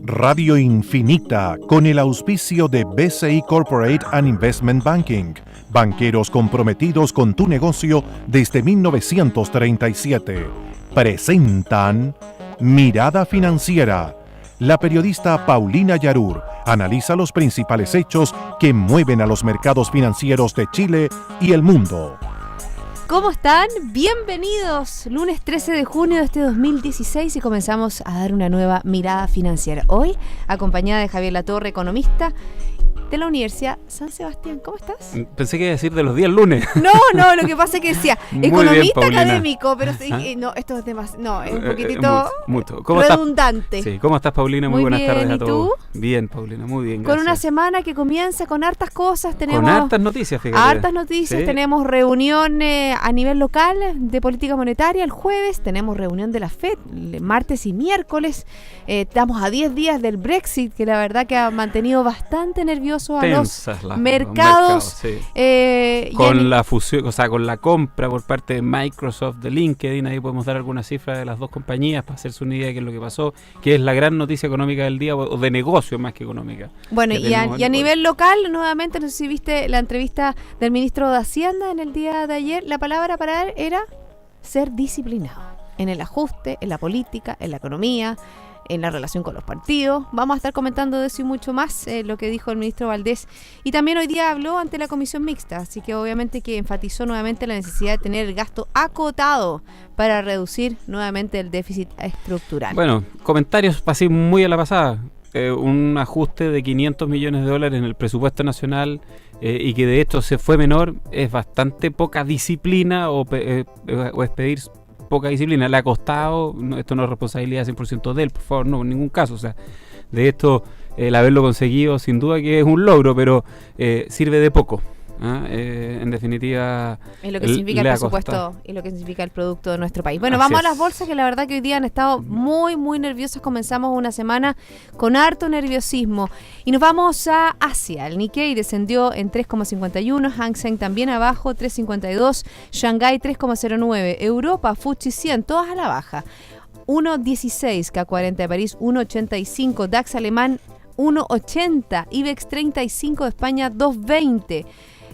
Radio Infinita, con el auspicio de BCI Corporate and Investment Banking, banqueros comprometidos con tu negocio desde 1937, presentan Mirada Financiera. La periodista Paulina Yarur analiza los principales hechos que mueven a los mercados financieros de Chile y el mundo. ¿Cómo están? Bienvenidos. Lunes 13 de junio de este 2016 y comenzamos a dar una nueva mirada financiera. Hoy, acompañada de Javier Latorre, economista de la Universidad San Sebastián. ¿Cómo estás? Pensé que iba a decir de los días lunes. No, lo que pasa es que decía economista bien, académico, pero no, esto es demasiado, no, es un poquitito mucho. redundante. Sí, ¿cómo estás, Paulina? Muy buenas tardes a todos. ¿Y tú? Bien, Paulina, muy bien, gracias. Con una semana que comienza con hartas cosas, tenemos con hartas noticias, fíjate. Hartas noticias, sí. Tenemos reunión a nivel local de política monetaria el jueves, tenemos reunión de la FED martes y miércoles, estamos a 10 días del Brexit, que la verdad que ha mantenido bastante nerviosos a los mercados. Sí. Con la fusión, o sea, con la compra por parte de Microsoft de LinkedIn, ahí podemos dar alguna cifra de las dos compañías para hacerse una idea de qué es lo que pasó, que es la gran noticia económica del día, o de negocio más que económica. Bueno, y a nivel local, nuevamente, no sé si viste la entrevista del ministro de Hacienda en el día de ayer, la palabra para él era ser disciplinado en el ajuste, en la política, en la economía, en la relación con los partidos. Vamos a estar comentando de eso y mucho más, lo que dijo el ministro Valdés. Y también hoy día habló ante la comisión mixta, así que obviamente que enfatizó nuevamente la necesidad de tener el gasto acotado para reducir nuevamente el déficit estructural. Bueno, comentarios así muy a la pasada. Un ajuste de 500 millones de dólares en el presupuesto nacional y que de hecho se fue menor, es bastante poca disciplina o es pedir poca disciplina. Le ha costado, esto no es responsabilidad 100% de él, por favor, no, en ningún caso. O sea, de esto, el haberlo conseguido, sin duda que es un logro, pero sirve de poco. En definitiva, es lo que significa el presupuesto y lo que significa el producto de nuestro país. Bueno, vamos a las bolsas, que la verdad que hoy día han estado muy nerviosas. Comenzamos una semana con harto nerviosismo y nos vamos a Asia. El Nikkei descendió en 3,51, Hang Seng también abajo, 3,52, Shanghái 3,09, Europa, Fuji 100, todas a la baja, 1,16, K40 de París 1,85, DAX alemán 1,80, IBEX 35 de España 2,20.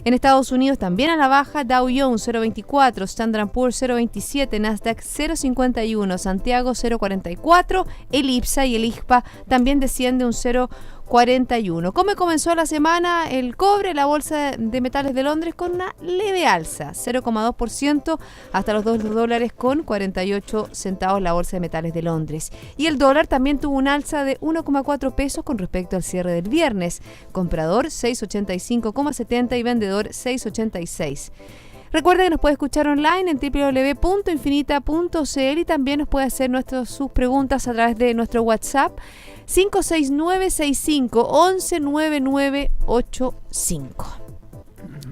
En Estados Unidos también a la baja, Dow Jones 0,24, Standard & Poor's 0,27, Nasdaq 0,51, Santiago 0,44, el IPSA y el IGPA también desciende un 0,41. ¿Cómo comenzó la semana? El cobre, la bolsa de metales de Londres con una leve alza, 0,2% hasta los $2.48 la bolsa de metales de Londres. Y el dólar también tuvo un alza de 1,4 pesos con respecto al cierre del viernes. Comprador 6,85,70 y vendedor 6,86. Recuerda que nos puede escuchar online en www.infinita.cl y también nos puede hacer sus preguntas a través de nuestro WhatsApp 569-65-119985.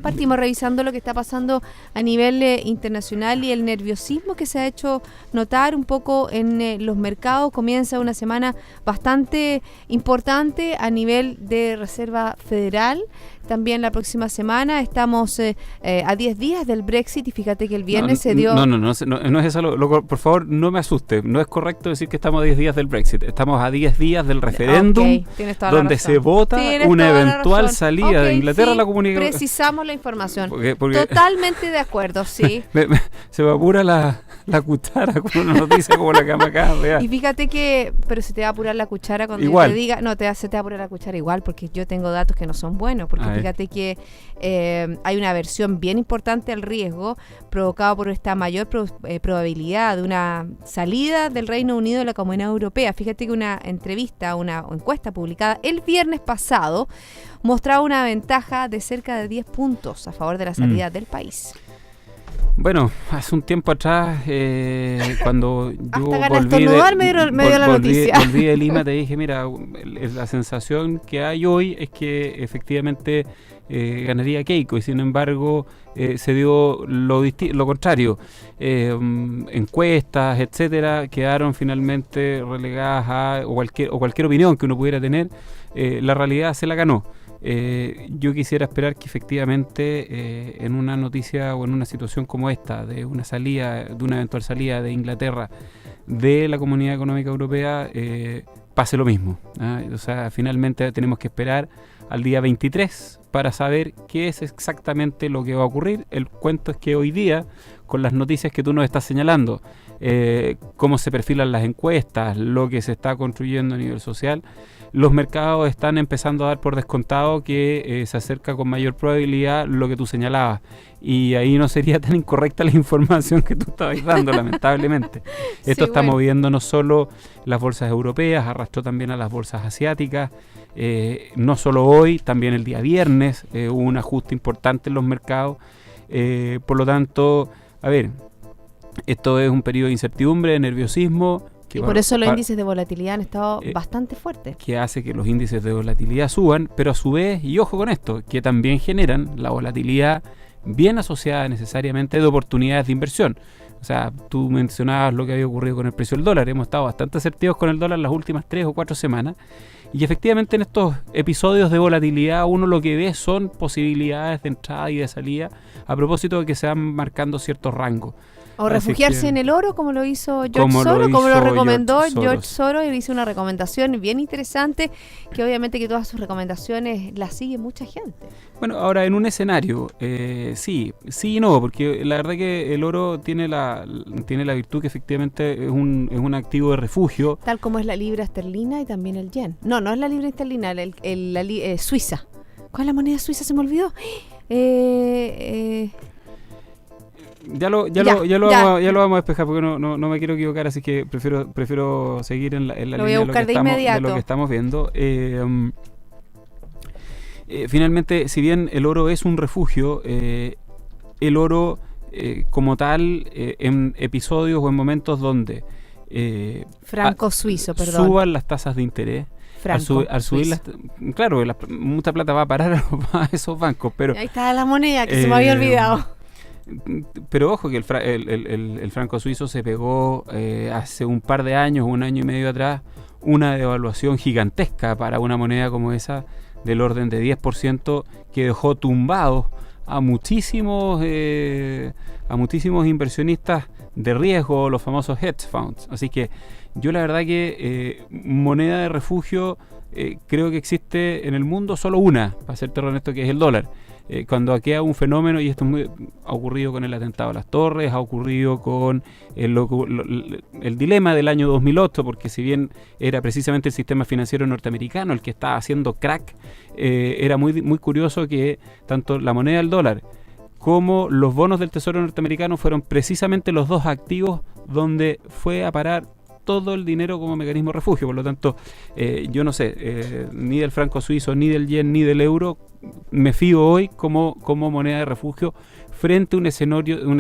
Partimos revisando lo que está pasando a nivel internacional y el nerviosismo que se ha hecho notar un poco en los mercados. Comienza una semana bastante importante a nivel de Reserva Federal. También la próxima semana estamos a 10 días del Brexit y fíjate que el viernes se dio... No es eso, por favor, no me asuste. No es correcto decir que estamos a 10 días del Brexit. Estamos a 10 días del referéndum, donde se vota una eventual salida de Inglaterra a la Comunidad. Precisamos la información. Porque totalmente de acuerdo, sí. Se me apura la cuchara con una noticia como la que me acaba de dar. Y fíjate que, pero se te va a apurar la cuchara cuando igual. Yo te diga, no, se te va a apurar la cuchara igual, porque yo tengo datos que no son buenos, porque fíjate que hay una aversión bien importante al riesgo provocado por esta mayor probabilidad de una salida del Reino Unido de la Comunidad Europea. Fíjate que una encuesta publicada el viernes pasado mostraba una ventaja de cerca de 10 puntos a favor de la salida del país. Bueno, hace un tiempo atrás, cuando yo volví de Lima, te dije, mira, la sensación que hay hoy es que efectivamente ganaría Keiko, y sin embargo se dio lo contrario. Encuestas, etcétera, quedaron finalmente relegadas a cualquier opinión que uno pudiera tener. La realidad se la ganó. Yo quisiera esperar que efectivamente en una noticia o en una situación como esta, de una eventual salida de Inglaterra de la Comunidad Económica Europea, pase lo mismo. O sea, finalmente tenemos que esperar al día 23 para saber qué es exactamente lo que va a ocurrir. El cuento es que hoy día, con las noticias que tú nos estás señalando, cómo se perfilan las encuestas, lo que se está construyendo a nivel social, los mercados están empezando a dar por descontado que se acerca con mayor probabilidad lo que tú señalabas. Y ahí no sería tan incorrecta la información que tú estabas dando, lamentablemente. Esto está moviendo no solo las bolsas europeas, arrastró también a las bolsas asiáticas. No solo hoy, también el día viernes hubo un ajuste importante en los mercados. Por lo tanto, a ver, esto es un periodo de incertidumbre, de nerviosismo. Y por eso los índices de volatilidad han estado bastante fuertes. Que hace que los índices de volatilidad suban, pero a su vez, y ojo con esto, que también generan la volatilidad bien asociada necesariamente de oportunidades de inversión. O sea, tú mencionabas lo que había ocurrido con el precio del dólar. Hemos estado bastante asertivos con el dólar las últimas 3 o 4 semanas. Y efectivamente en estos episodios de volatilidad uno lo que ve son posibilidades de entrada y de salida a propósito de que se van marcando ciertos rangos. O refugiarse en el oro, como lo hizo George Soros, como lo recomendó George Soros. Y hizo una recomendación bien interesante, que obviamente que todas sus recomendaciones las sigue mucha gente. Bueno, ahora en un escenario, sí y no, porque la verdad que el oro tiene la virtud que efectivamente es un activo de refugio. Tal como es la libra esterlina y también el yen. No es la libra esterlina, la suiza. ¿Cuál es la moneda suiza? Se me olvidó. Ya lo vamos a despejar porque no me quiero equivocar, así que prefiero seguir en la línea de lo que estamos viendo. Finalmente, si bien el oro es un refugio, el oro como tal, en episodios o en momentos donde suban las tasas de interés, al subir claro, mucha plata va a parar a esos bancos, pero ahí está la moneda que se me había olvidado. Pero ojo que el franco suizo se pegó hace un par de años, un año y medio atrás, una devaluación gigantesca para una moneda como esa, del orden de 10%, que dejó tumbados a muchísimos inversionistas de riesgo, los famosos hedge funds. Así que yo la verdad que moneda de refugio creo que existe en el mundo solo una, para serte honesto, que es el dólar. Cuando queda un fenómeno, y esto ha ocurrido con el atentado a las Torres, ha ocurrido con el dilema del año 2008, porque si bien era precisamente el sistema financiero norteamericano el que estaba haciendo crack, era muy, muy curioso que tanto la moneda del dólar como los bonos del Tesoro norteamericano fueron precisamente los dos activos donde fue a parar todo el dinero como mecanismo de refugio. Por lo tanto, yo no sé, ni del franco suizo, ni del yen, ni del euro me fío hoy como moneda de refugio frente a un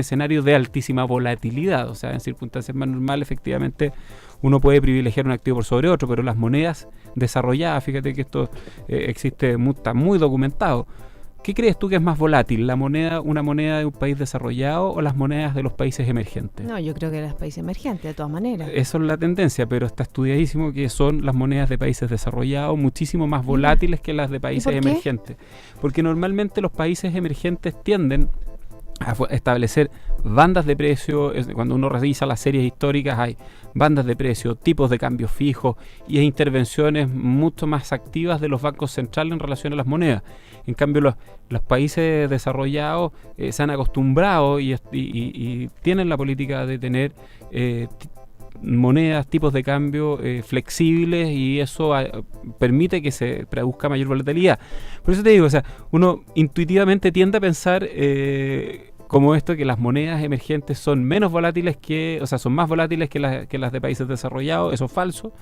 escenario de altísima volatilidad. O sea, en circunstancias más normales, efectivamente, uno puede privilegiar un activo por sobre otro, pero las monedas desarrolladas, fíjate que esto está muy documentado. ¿Qué crees tú que es más volátil, una moneda de un país desarrollado o las monedas de los países emergentes? No, yo creo que los países emergentes, de todas maneras. Eso es la tendencia, pero está estudiadísimo que son las monedas de países desarrollados muchísimo más volátiles que las de países emergentes. Porque normalmente los países emergentes tienden a establecer bandas de precio. Cuando uno revisa las series históricas hay bandas de precio, tipos de cambios fijos y intervenciones mucho más activas de los bancos centrales en relación a las monedas. En cambio los países desarrollados se han acostumbrado y tienen la política de tener monedas, tipos de cambio flexibles, y eso permite que se produzca mayor volatilidad. Por eso te digo, o sea, uno intuitivamente tiende a pensar como esto, que las monedas emergentes son menos volátiles son más volátiles que las de países desarrollados. Eso es falso.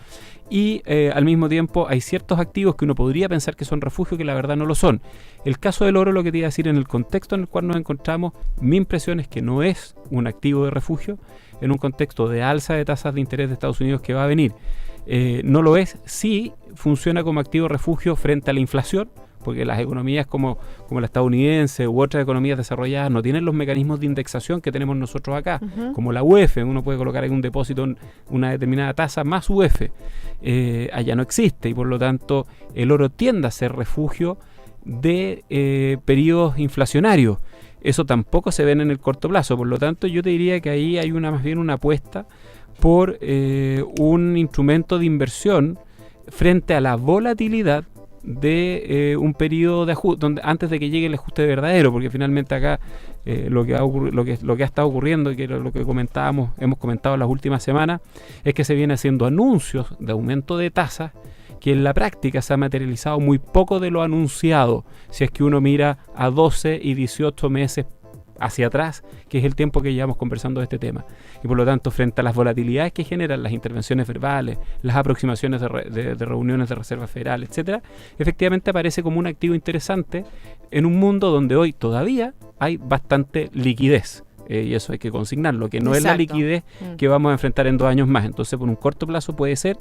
Y al mismo tiempo hay ciertos activos que uno podría pensar que son refugio que la verdad no lo son. El caso del oro, lo que te iba a decir, en el contexto en el cual nos encontramos, mi impresión es que no es un activo de refugio en un contexto de alza de tasas de interés de Estados Unidos que va a venir. No lo es. Sí funciona como activo de refugio frente a la inflación, porque las economías como la estadounidense u otras economías desarrolladas no tienen los mecanismos de indexación que tenemos nosotros acá, como la UF. Uno puede colocar en un depósito una determinada tasa más UF. Allá no existe, y por lo tanto el oro tiende a ser refugio de periodos inflacionarios. Eso tampoco se ve en el corto plazo. Por lo tanto, yo te diría que ahí hay más bien una apuesta por un instrumento de inversión frente a la volatilidad de un periodo de ajuste, antes de que llegue el ajuste verdadero, porque finalmente acá lo que ha estado ocurriendo, y que era lo que hemos comentado en las últimas semanas, es que se viene haciendo anuncios de aumento de tasas que en la práctica se ha materializado muy poco de lo anunciado, si es que uno mira a 12 y 18 meses hacia atrás, que es el tiempo que llevamos conversando de este tema. Y por lo tanto, frente a las volatilidades que generan las intervenciones verbales, las aproximaciones de reuniones de Reserva Federal, etcétera, efectivamente aparece como un activo interesante en un mundo donde hoy todavía hay bastante liquidez. Y eso hay que consignarlo, que no es la liquidez que vamos a enfrentar en 2 años más. Entonces, por un corto plazo puede ser,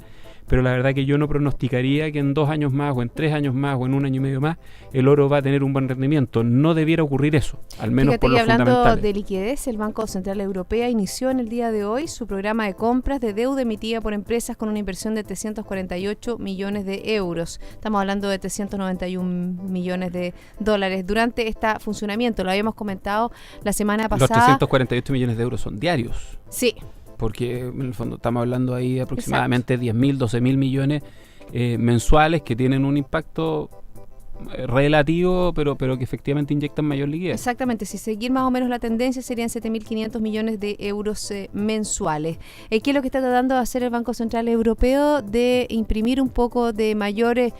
pero la verdad que yo no pronosticaría que en 2 años más, o en 3 años más, o en 1 año y medio más, el oro va a tener un buen rendimiento. No debiera ocurrir eso, al menos por lo fundamental. Hablando de liquidez, el Banco Central Europeo inició en el día de hoy su programa de compras de deuda emitida por empresas con una inversión de 348 millones de euros. Estamos hablando de 391 millones de dólares durante este funcionamiento. Lo habíamos comentado la semana pasada. Los 348 millones de euros son diarios. Sí. Porque en el fondo estamos hablando ahí de aproximadamente 10.000, 12.000 millones mensuales que tienen un impacto relativo, pero que efectivamente inyectan mayor liquidez. Exactamente, si seguir más o menos la tendencia serían 7.500 millones de euros mensuales. ¿Qué es lo que está tratando de hacer el Banco Central Europeo? De imprimir un poco de mayores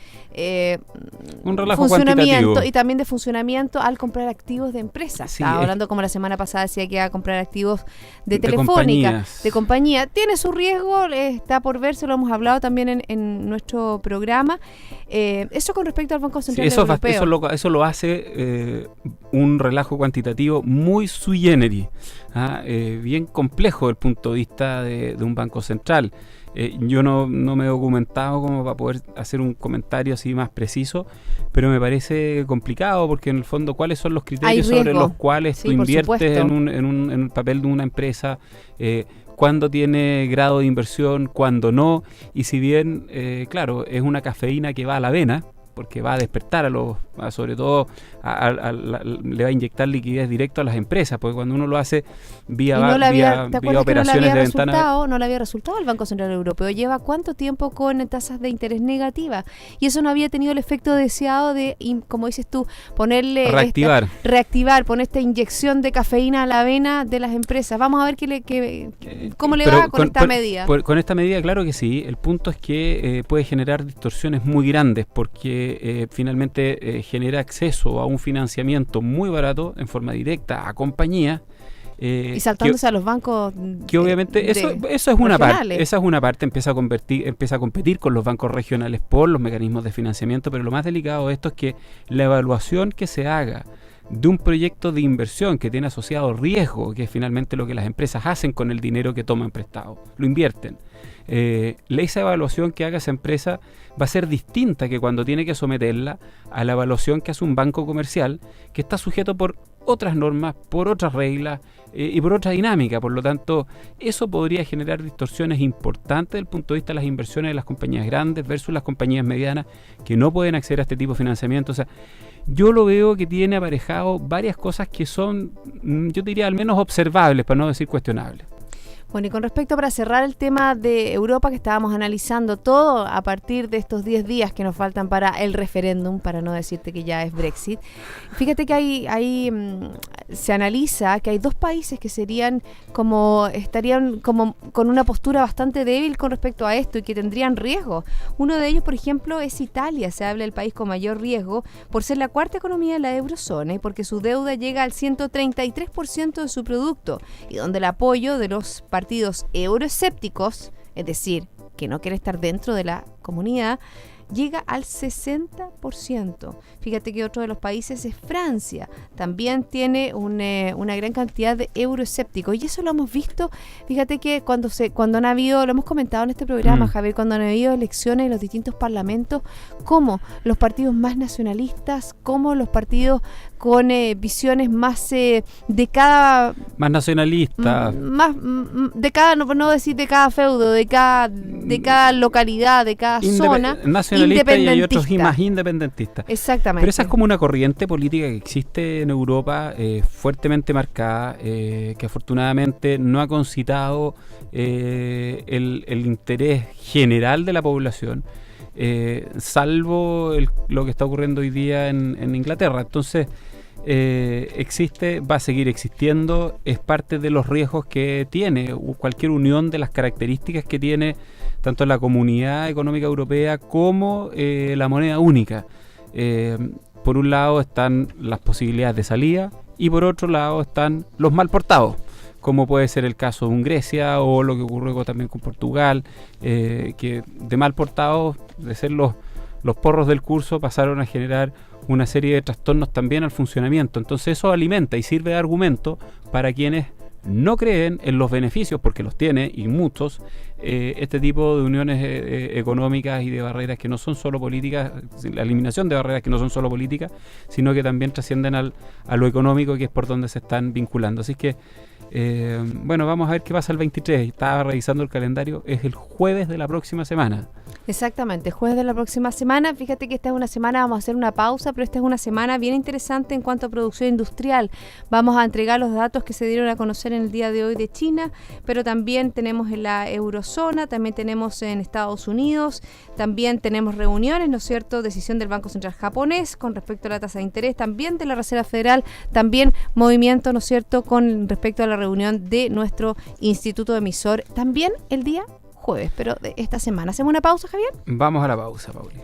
un relajo funcionamiento cuantitativo y también de funcionamiento al comprar activos de empresas. Sí, estaba hablando como la semana pasada decía que iba a comprar activos de Telefónica, de compañía. Tiene su riesgo, está por verse, lo hemos hablado también en nuestro programa. Eso con respecto al Banco Central Europeo. Eso lo hace un relajo cuantitativo muy sui generis, bien complejo desde el punto de vista de un banco central. Yo no me he documentado como para poder hacer un comentario así más preciso, pero me parece complicado porque en el fondo ¿cuáles son los criterios sobre los cuales tú inviertes en el papel de una empresa? Cuándo tiene grado de inversión, cuándo no, y si bien, claro, es una cafeína que va a la vena, porque va a despertar sobre todo le va a inyectar liquidez directo a las empresas, porque cuando uno lo hace vía operaciones de ventana. No le había resultado al Banco Central Europeo. Lleva ¿cuánto tiempo con tasas de interés negativas? Y eso no había tenido el efecto deseado de, como dices tú, ponerle reactivar, poner esta inyección de cafeína a la vena de las empresas. Vamos a ver cómo le va con esta medida. Con esta medida, claro que sí. El punto es que puede generar distorsiones muy grandes, porque finalmente genera acceso a un financiamiento muy barato en forma directa a compañías y saltándose a los bancos que obviamente eso es una parte, esa es una parte, empieza a competir con los bancos regionales por los mecanismos de financiamiento, pero lo más delicado de esto es que la evaluación que se haga de un proyecto de inversión que tiene asociado riesgo, que es finalmente lo que las empresas hacen con el dinero que toman prestado, lo invierten. Esa evaluación que haga esa empresa va a ser distinta que cuando tiene que someterla a la evaluación que hace un banco comercial, que está sujeto por otras normas, por otras reglas y por otra dinámica. Por lo tanto, eso podría generar distorsiones importantes desde el punto de vista de las inversiones de las compañías grandes versus las compañías medianas que no pueden acceder a este tipo de financiamiento. O sea, yo lo veo que tiene aparejado varias cosas que son, yo diría, al menos observables, para no decir cuestionables. Bueno, y con respecto, para cerrar el tema de Europa, que estábamos analizando todo a partir de estos 10 días que nos faltan para el referéndum, para no decirte que ya es Brexit, fíjate que se analiza que hay 2 países que estarían como con una postura bastante débil con respecto a esto y que tendrían riesgo. Uno de ellos, por ejemplo, es Italia. Se habla del país con mayor riesgo por ser la 4ª economía de la eurozona y porque su deuda llega al 133% de su producto, y donde el apoyo de los partidos euroescépticos, es decir, que no quiere estar dentro de la comunidad, llega al 60%. Fíjate que otro de los países es Francia. También tiene una gran cantidad de euroescépticos. Y eso lo hemos visto, fíjate que cuando han habido, lo hemos comentado en este programa, Javier, cuando han habido elecciones en los distintos parlamentos, como los partidos más nacionalistas, como los partidos con visiones más más nacionalistas, más de cada, no decir de cada feudo, de cada localidad, de cada zona, nacionalistas, y hay otros más independentistas. Exactamente. Pero esa es como una corriente política que existe en Europa, fuertemente marcada, que afortunadamente no ha concitado el interés general de la población. salvo lo que está ocurriendo hoy día en Inglaterra. Entonces, va a seguir existiendo, es parte de los riesgos que tiene cualquier unión de las características que tiene tanto la Comunidad Económica Europea como la moneda única. Por un lado están las posibilidades de salida y por otro lado están los mal portados, como puede ser el caso de Grecia o lo que ocurrió también con Portugal, que de mal portados, de ser los porros del curso, pasaron a generar una serie de trastornos también al funcionamiento. Entonces eso alimenta y sirve de argumento para quienes no creen en los beneficios, porque los tiene y muchos, este tipo de uniones económicas y de barreras que no son solo políticas, la eliminación de barreras que no son solo políticas, sino que también trascienden a lo económico, que es por donde se están vinculando. Así que vamos a ver qué pasa el 23. Estaba revisando el calendario, es el jueves de la próxima semana. Exactamente, jueves de la próxima semana. Fíjate que esta es una semana, vamos a hacer una pausa, pero esta es una semana bien interesante en cuanto a producción industrial. Vamos a entregar los datos que se dieron a conocer en el día de hoy de China, pero también tenemos en la eurozona, también tenemos en Estados Unidos, también tenemos reuniones, ¿no es cierto?, decisión del Banco Central japonés con respecto a la tasa de interés, también de la Reserva Federal, también movimiento, ¿no es cierto?, con respecto a la reunión de nuestro instituto emisor, también el día jueves, pero de esta semana. ¿Hacemos una pausa, Javier? Vamos a la pausa, Pauli.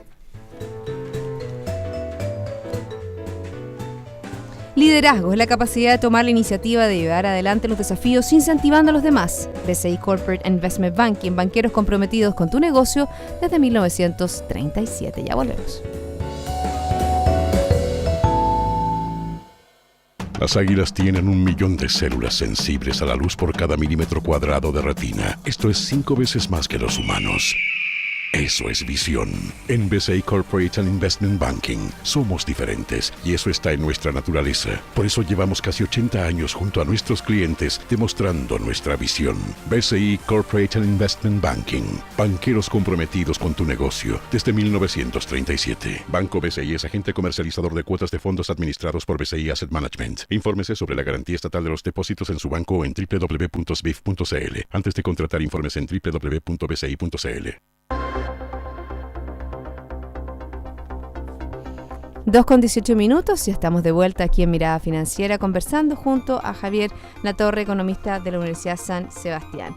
Liderazgo es la capacidad de tomar la iniciativa de llevar adelante los desafíos incentivando a los demás. BCI Corporate Investment Banking, banqueros comprometidos con tu negocio desde 1937. Ya volvemos. Las águilas tienen 1 millón de células sensibles a la luz por cada milímetro cuadrado de retina. Esto es 5 veces más que los humanos. Eso es visión. En BCI Corporate and Investment Banking somos diferentes y eso está en nuestra naturaleza. Por eso llevamos casi 80 años junto a nuestros clientes demostrando nuestra visión. BCI Corporate and Investment Banking. Banqueros comprometidos con tu negocio desde 1937. Banco BCI es agente comercializador de cuotas de fondos administrados por BCI Asset Management. Infórmese sobre la garantía estatal de los depósitos en su banco o en www.sbif.cl. Antes de contratar, informes en www.bci.cl. 2:18 y estamos de vuelta aquí en Mirada Financiera conversando junto a Javier Latorre, economista de la Universidad San Sebastián.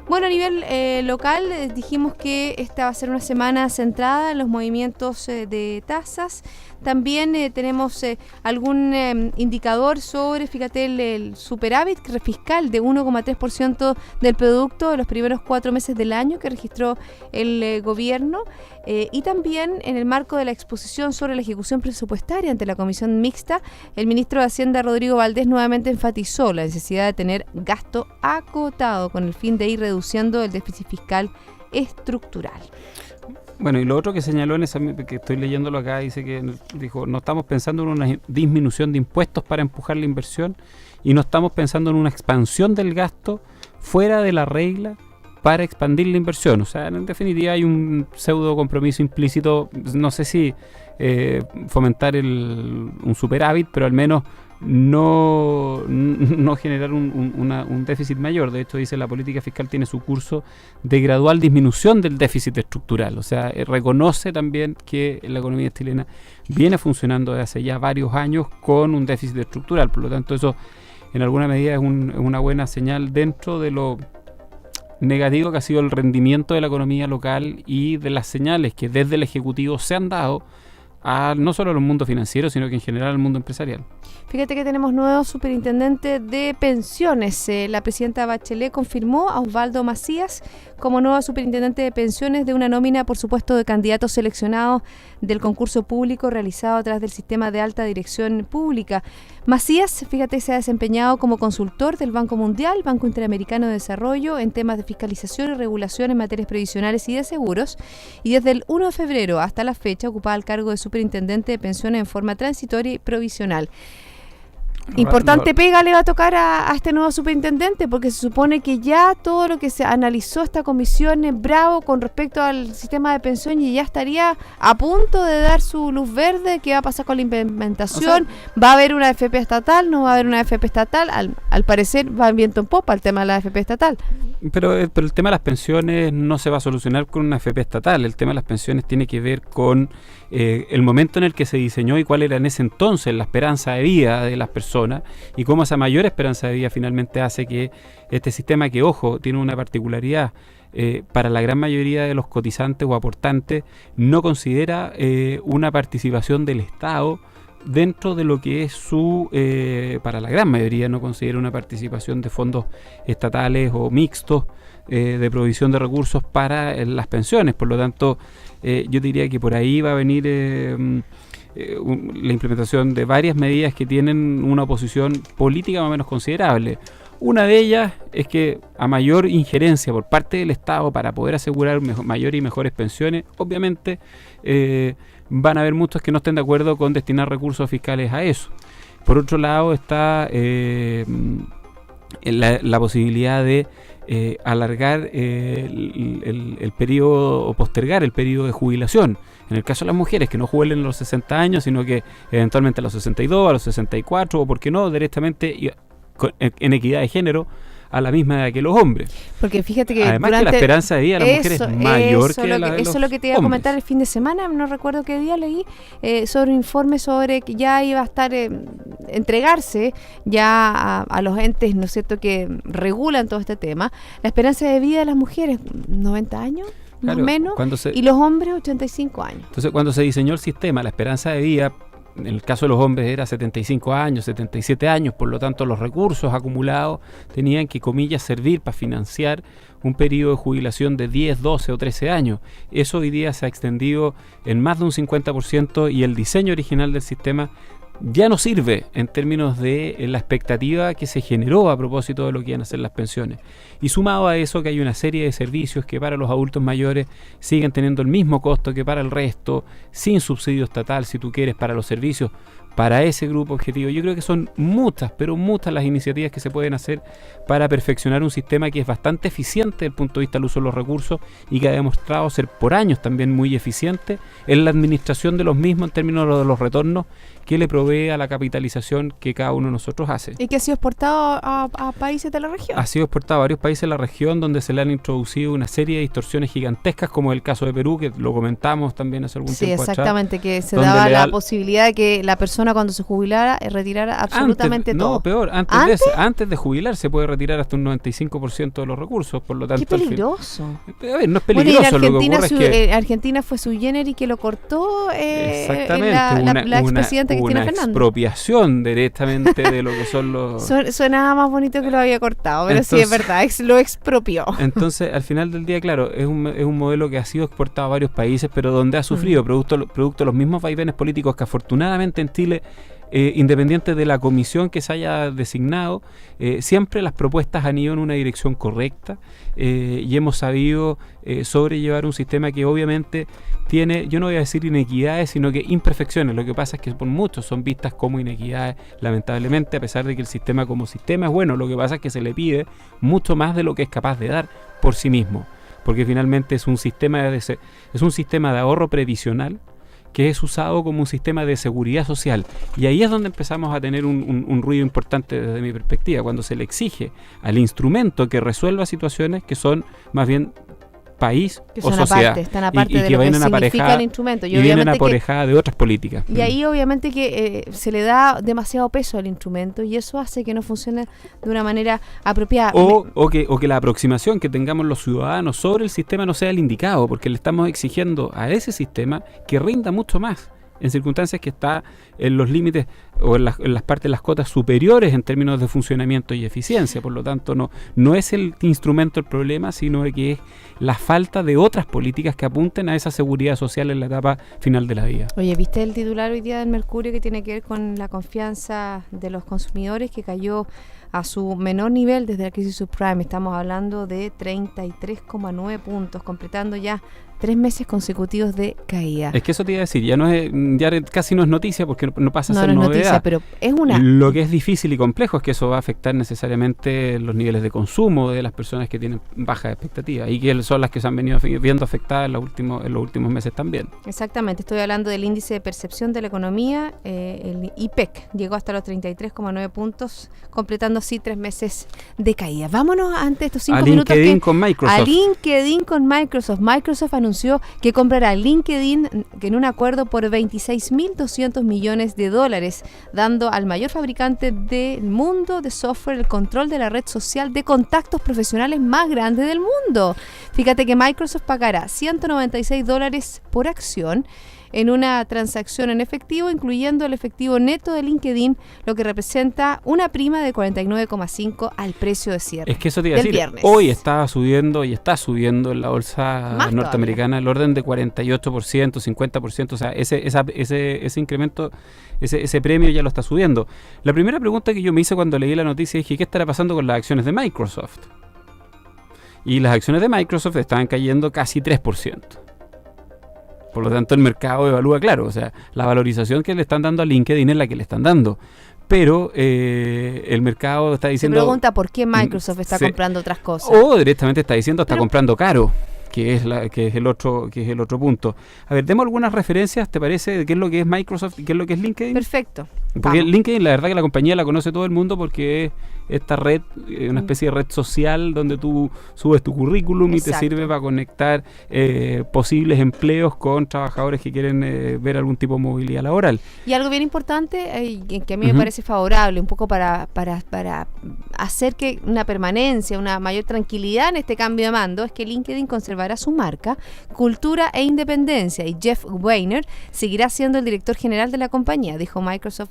Bueno, a nivel local dijimos que esta va a ser una semana centrada en los movimientos de tasas. También tenemos algún indicador sobre, fíjate, el superávit fiscal de 1,3% del producto de los primeros 4 meses del año que registró el gobierno. Y también en el marco de la exposición sobre la ejecución presupuestaria ante la Comisión Mixta, el ministro de Hacienda, Rodrigo Valdés, nuevamente enfatizó la necesidad de tener gasto acotado con el fin de ir reduciendo el déficit fiscal estructural. Bueno, y lo otro que señaló en esa, que estoy leyéndolo acá, dijo, no estamos pensando en una disminución de impuestos para empujar la inversión y no estamos pensando en una expansión del gasto fuera de la regla para expandir la inversión. O sea, en definitiva hay un pseudo compromiso implícito, no sé si fomentar un superávit, pero al menos no generar un déficit mayor. De hecho, dice, la política fiscal tiene su curso de gradual disminución del déficit estructural. O sea, reconoce también que la economía chilena viene funcionando desde hace ya varios años con un déficit estructural. Por lo tanto, eso en alguna medida es una buena señal dentro de lo negativo que ha sido el rendimiento de la economía local y de las señales que desde el Ejecutivo se han dado no solo al mundo financiero, sino que en general al mundo empresarial. Fíjate que tenemos nuevo superintendente de pensiones. La presidenta Bachelet confirmó a Osvaldo Macías como nuevo superintendente de pensiones de una nómina, por supuesto, de candidatos seleccionados del concurso público realizado a través del sistema de alta dirección pública. Macías, fíjate, se ha desempeñado como consultor del Banco Mundial, Banco Interamericano de Desarrollo, en temas de fiscalización y regulación en materias previsionales y de seguros, y desde el 1 de febrero hasta la fecha ocupaba el cargo de superintendente de pensiones en forma transitoria y provisional. Importante pega le va a tocar a este nuevo superintendente, porque se supone que ya todo lo que se analizó esta comisión es bravo con respecto al sistema de pensión y ya estaría a punto de dar su luz verde. ¿Qué va a pasar con la implementación? ¿Va a haber una AFP estatal? ¿No va a haber una AFP estatal? Al parecer va en viento en popa el tema de la AFP estatal. Pero el tema de las pensiones no se va a solucionar con una AFP estatal. El tema de las pensiones tiene que ver con el momento en el que se diseñó y cuál era en ese entonces la esperanza de vida de las personas y cómo esa mayor esperanza de vida finalmente hace que este sistema, que ojo, tiene una particularidad, para la gran mayoría de los cotizantes o aportantes no considera una participación del Estado dentro de lo que es para la gran mayoría no considera una participación de fondos estatales o mixtos de provisión de recursos para las pensiones. Por lo tanto, yo diría que por ahí va a venir la implementación de varias medidas que tienen una oposición política más o menos considerable. Una de ellas es que a mayor injerencia por parte del Estado para poder asegurar mayores y mejores pensiones, obviamente van a haber muchos que no estén de acuerdo con destinar recursos fiscales a eso. Por otro lado está la posibilidad de alargar el periodo o postergar el periodo de jubilación. En el caso de las mujeres, que no jubilen a los 60 años, sino que eventualmente a los 62, a los 64, o por qué no, directamente en equidad de género, a la misma edad que los hombres. Porque fíjate que además que la esperanza de vida de las mujeres es mayor que la de los hombres. Eso es lo que te iba a comentar el fin de semana, no recuerdo qué día leí, sobre un informe sobre que ya iba a estar entregarse ya a los entes, ¿no es cierto?, que regulan todo este tema. La esperanza de vida de las mujeres, 90 años, más o menos, y los hombres 85 años. Entonces, cuando se diseñó el sistema, la esperanza de vida, en el caso de los hombres era 75 años, 77 años, por lo tanto los recursos acumulados tenían que, comillas, servir para financiar un periodo de jubilación de 10, 12 o 13 años. Eso hoy día se ha extendido en más de un 50% y el diseño original del sistema ya no sirve en términos de la expectativa que se generó a propósito de lo que iban a ser las pensiones. Y sumado a eso que hay una serie de servicios que para los adultos mayores siguen teniendo el mismo costo que para el resto, sin subsidio estatal, si tú quieres, para los servicios, para ese grupo objetivo. Yo creo que son muchas, pero muchas las iniciativas que se pueden hacer para perfeccionar un sistema que es bastante eficiente desde el punto de vista del uso de los recursos y que ha demostrado ser por años también muy eficiente en la administración de los mismos en términos de los retornos que le provee a la capitalización que cada uno de nosotros hace. ¿Y que ha sido exportado a países de la región? Ha sido exportado a varios países de la región donde se le han introducido una serie de distorsiones gigantescas, como el caso de Perú, que lo comentamos también hace algún tiempo atrás. Sí, exactamente, que se daba la posibilidad de que la persona cuando se jubilara retirara absolutamente todo. No, peor, antes de jubilar se puede retirar hasta un 95% de los recursos, por lo tanto... ¡Qué peligroso! A ver, no es peligroso, bueno, lo que ocurre es que... Argentina fue sui generis que lo cortó exactamente, la expresidenta Cristina Fernández. Una expropiación directamente de lo que son los... Suena más bonito que lo había cortado, pero entonces, sí, es verdad, lo expropió. Entonces, al final del día, claro, es un modelo que ha sido exportado a varios países, pero donde ha sufrido producto de los mismos vaivenes políticos que afortunadamente en Chile, independiente de la comisión que se haya designado, siempre las propuestas han ido en una dirección correcta y hemos sabido sobrellevar un sistema que obviamente tiene, yo no voy a decir inequidades, sino que imperfecciones. Lo que pasa es que por muchos son vistas como inequidades, lamentablemente, a pesar de que el sistema como sistema es bueno. Lo que pasa es que se le pide mucho más de lo que es capaz de dar por sí mismo, porque finalmente es un sistema de ahorro previsional que es usado como un sistema de seguridad social. Y ahí es donde empezamos a tener un ruido importante desde mi perspectiva, cuando se le exige al instrumento que resuelva situaciones que son más bien país que o sociedad, están aparte y de que lo que vienen significa el instrumento. Y vienen aparejadas de otras políticas. Y ahí obviamente que se le da demasiado peso al instrumento y eso hace que no funcione de una manera apropiada. O que la aproximación que tengamos los ciudadanos sobre el sistema no sea el indicado, porque le estamos exigiendo a ese sistema que rinda mucho más en circunstancias que está en los límites o en las partes de las cotas superiores en términos de funcionamiento y eficiencia. Por lo tanto, no es el instrumento el problema, sino que es la falta de otras políticas que apunten a esa seguridad social en la etapa final de la vida. Oye, ¿viste el titular hoy día del Mercurio que tiene que ver con la confianza de los consumidores, que cayó a su menor nivel desde la crisis subprime? Estamos hablando de 33,9 puntos, completando ya 3 meses consecutivos de caída. Es que eso te iba a decir, ya casi no es noticia porque no pasa a ser novedad. Noticia, pero es una... Lo que es difícil y complejo es que eso va a afectar necesariamente los niveles de consumo de las personas que tienen bajas expectativas y que son las que se han venido viendo afectadas en los últimos meses también. Exactamente, estoy hablando del índice de percepción de la economía, el IPEC, llegó hasta los 33,9 puntos, completando sí 3 meses de caída. Vámonos ante estos 5 a minutos. LinkedIn con Microsoft. A LinkedIn con Microsoft. Microsoft anunció que comprará LinkedIn en un acuerdo por $26.200 millones, dando al mayor fabricante del mundo de software el control de la red social de contactos profesionales más grande del mundo. Fíjate que Microsoft pagará $196 por acción en una transacción en efectivo, incluyendo el efectivo neto de LinkedIn, lo que representa una prima de 49,5 al precio de cierre. Es que eso te iba a decir, viernes. Hoy estaba subiendo y está subiendo en la bolsa Más norteamericana el orden de 48%, 50%, o sea, ese incremento, ese premio ya lo está subiendo. La primera pregunta que yo me hice cuando leí la noticia es: ¿qué estará pasando con las acciones de Microsoft? Y las acciones de Microsoft estaban cayendo casi 3%. Por lo tanto, el mercado evalúa, claro, o sea, la valorización que le están dando a LinkedIn es la que le están dando. Pero el mercado está diciendo... Se pregunta por qué Microsoft está comprando otras cosas. O directamente está diciendo está comprando caro, que es el otro punto. A ver, demos algunas referencias, ¿te parece? De qué es lo que es Microsoft y qué es lo que es LinkedIn. Perfecto. Porque Vamos. LinkedIn, la verdad que la compañía la conoce todo el mundo porque es esta red, una especie de red social donde tú subes tu currículum. Exacto. Y te sirve para conectar posibles empleos con trabajadores que quieren ver algún tipo de movilidad laboral. Y algo bien importante, que a mí me parece favorable, un poco para hacer que una permanencia, una mayor tranquilidad en este cambio de mando, es que LinkedIn conservará su marca, cultura e independencia, y Jeff Weiner seguirá siendo el director general de la compañía, dijo Microsoft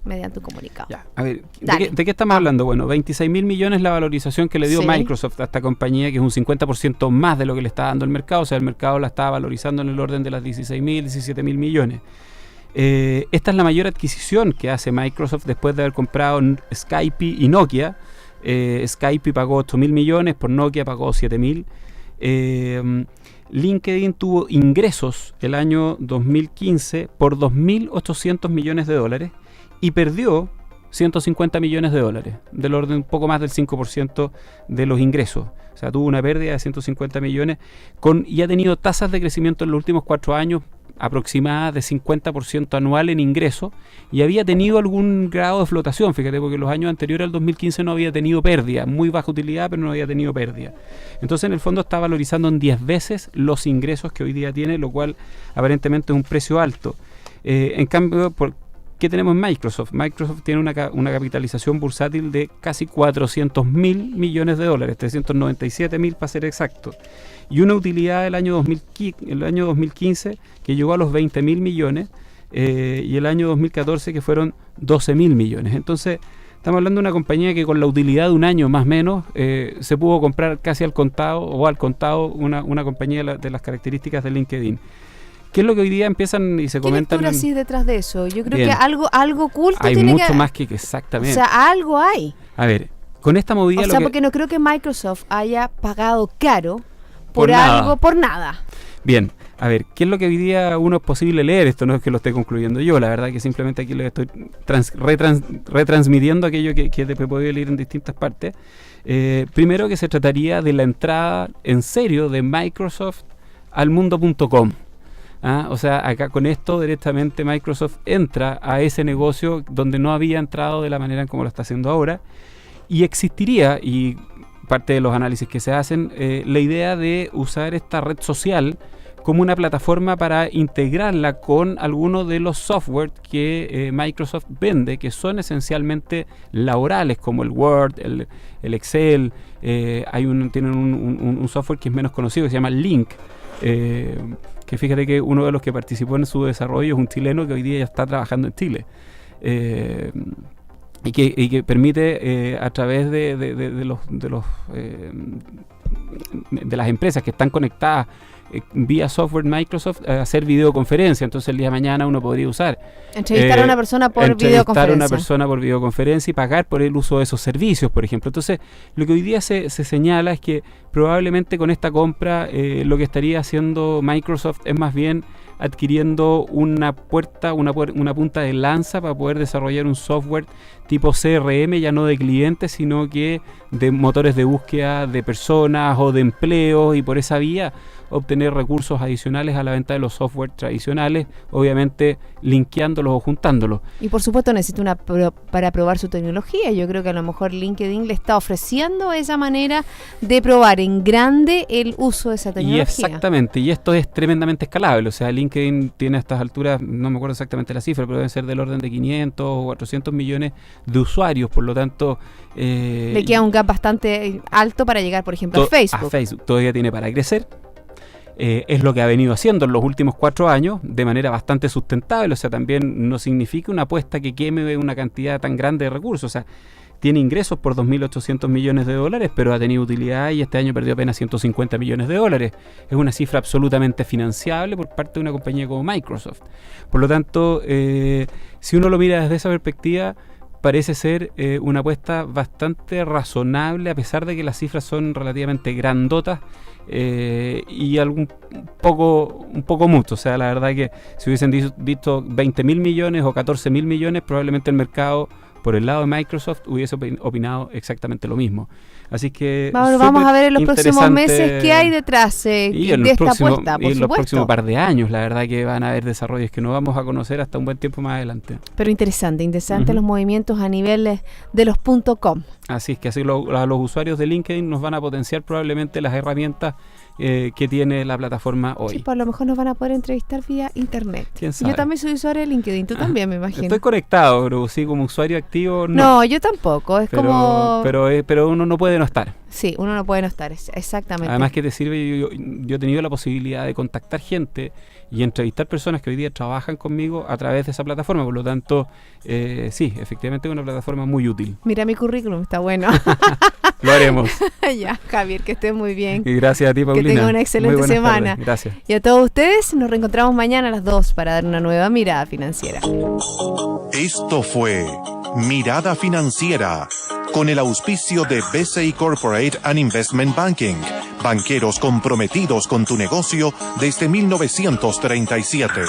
mediante un comunicado. Ya, a ver, ¿de qué estamos hablando? Bueno, 26.000 millones la valorización que le dio Microsoft a esta compañía, que es un 50% más de lo que le está dando el mercado. O sea, el mercado la está valorizando en el orden de las 16.000, 17.000 millones. Esta es la mayor adquisición que hace Microsoft después de haber comprado Skype y Nokia. Skype pagó 8.000 millones, por Nokia pagó 7.000. LinkedIn tuvo ingresos el año 2015 por 2.800 millones de dólares y perdió 150 millones de dólares, del orden un poco más del 5% de los ingresos. O sea, tuvo una pérdida de 150 millones y ha tenido tasas de crecimiento en los últimos 4 años aproximadas de 50% anual en ingresos, y había tenido algún grado de flotación, fíjate, porque los años anteriores al 2015 no había tenido pérdida, muy baja utilidad, pero no había tenido pérdida. Entonces, en el fondo está valorizando en 10 veces los ingresos que hoy día tiene, lo cual aparentemente es un precio alto. En cambio, ¿qué tenemos en Microsoft? Microsoft tiene una capitalización bursátil de casi 400.000 millones de dólares, 397.000 para ser exacto, y una utilidad del año 2015 que llegó a los 20.000 millones, y el año 2014 que fueron 12.000 millones. Entonces, estamos hablando de una compañía que con la utilidad de un año más o menos se pudo comprar casi al contado una compañía de las características de LinkedIn. ¿Qué es lo que hoy día empiezan y se comentan? ¿Qué lectura así detrás de eso? Yo creo que algo oculto hay tiene mucho más que exactamente. O sea, algo hay. A ver, con esta movida... O sea, porque no creo que Microsoft haya pagado caro por nada. Bien, a ver, ¿qué es lo que hoy día uno es posible leer? Esto no es que lo esté concluyendo yo, la verdad que simplemente aquí lo estoy retransmitiendo aquello que he podido leer en distintas partes. Primero, que se trataría de la entrada en serio de Microsoft al mundo.com. O sea, acá con esto directamente Microsoft entra a ese negocio donde no había entrado de la manera en como lo está haciendo ahora, y existiría, y parte de los análisis que se hacen, la idea de usar esta red social como una plataforma para integrarla con algunos de los software que Microsoft vende, que son esencialmente laborales, como el Word, el Excel. Tienen un software que es menos conocido, que se llama Lync, que fíjate que uno de los que participó en su desarrollo es un chileno que hoy día ya está trabajando en Chile, y que permite a través de las empresas que están conectadas vía software Microsoft hacer videoconferencia. Entonces el día de mañana uno podría usar entrevistar a una persona por videoconferencia y pagar por el uso de esos servicios, por ejemplo. Entonces lo que hoy día se señala es que probablemente con esta compra lo que estaría haciendo Microsoft es más bien adquiriendo una punta de lanza para poder desarrollar un software tipo CRM, ya no de clientes, sino que de motores de búsqueda de personas o de empleo, y por esa vía obtener recursos adicionales a la venta de los software tradicionales, obviamente linkeándolos o juntándolos. Y por supuesto necesita para probar su tecnología. Yo creo que a lo mejor LinkedIn le está ofreciendo esa manera de probar en grande el uso de esa tecnología. Y exactamente, y esto es tremendamente escalable. O sea, LinkedIn tiene a estas alturas, no me acuerdo exactamente la cifra, pero deben ser del orden de 500 o 400 millones de usuarios, por lo tanto... le queda un gap bastante alto para llegar, por ejemplo, a Facebook. A Facebook todavía tiene para crecer. Es lo que ha venido haciendo en los últimos 4 años de manera bastante sustentable. O sea, también no significa una apuesta que queme una cantidad tan grande de recursos. O sea, tiene ingresos por 2.800 millones de dólares, pero ha tenido utilidad y este año perdió apenas 150 millones de dólares. Es una cifra absolutamente financiable por parte de una compañía como Microsoft. Por lo tanto, si uno lo mira desde esa perspectiva, parece ser una apuesta bastante razonable, a pesar de que las cifras son relativamente grandotas y un poco mucho. O sea, la verdad que si hubiesen dicho 20.000 millones o 14.000 millones, probablemente el mercado por el lado de Microsoft hubiese opinado exactamente lo mismo. Así que vamos a ver en los próximos meses qué hay detrás de esta apuesta, por en los próximos par de años. La verdad que van a haber desarrollos que no vamos a conocer hasta un buen tiempo más adelante. Pero interesante los movimientos a nivel de los .com. Así es que así los usuarios de LinkedIn nos van a potenciar probablemente las herramientas que tiene la plataforma hoy. Sí, pues a lo mejor nos van a poder entrevistar vía internet. ¿Quién sabe? Yo también soy usuario de LinkedIn, tú también, me imagino. Estoy conectado, pero sí, como usuario activo no. No, yo tampoco, pero uno no puede no estar. Sí, uno no puede no estar, exactamente. Además que te sirve, yo he tenido la posibilidad de contactar gente y entrevistar personas que hoy día trabajan conmigo a través de esa plataforma, por lo tanto, sí, efectivamente es una plataforma muy útil. Mira mi currículum, está bueno. Lo haremos. Ya, Javier, que estés muy bien. Y gracias a ti, Paulina. Que tengas una excelente semana. Tardes. Gracias. Y a todos ustedes, nos reencontramos mañana a las 2 para dar una nueva mirada financiera. Esto fue Mirada Financiera, con el auspicio de BCI Corporate and Investment Banking, banqueros comprometidos con tu negocio desde 1937.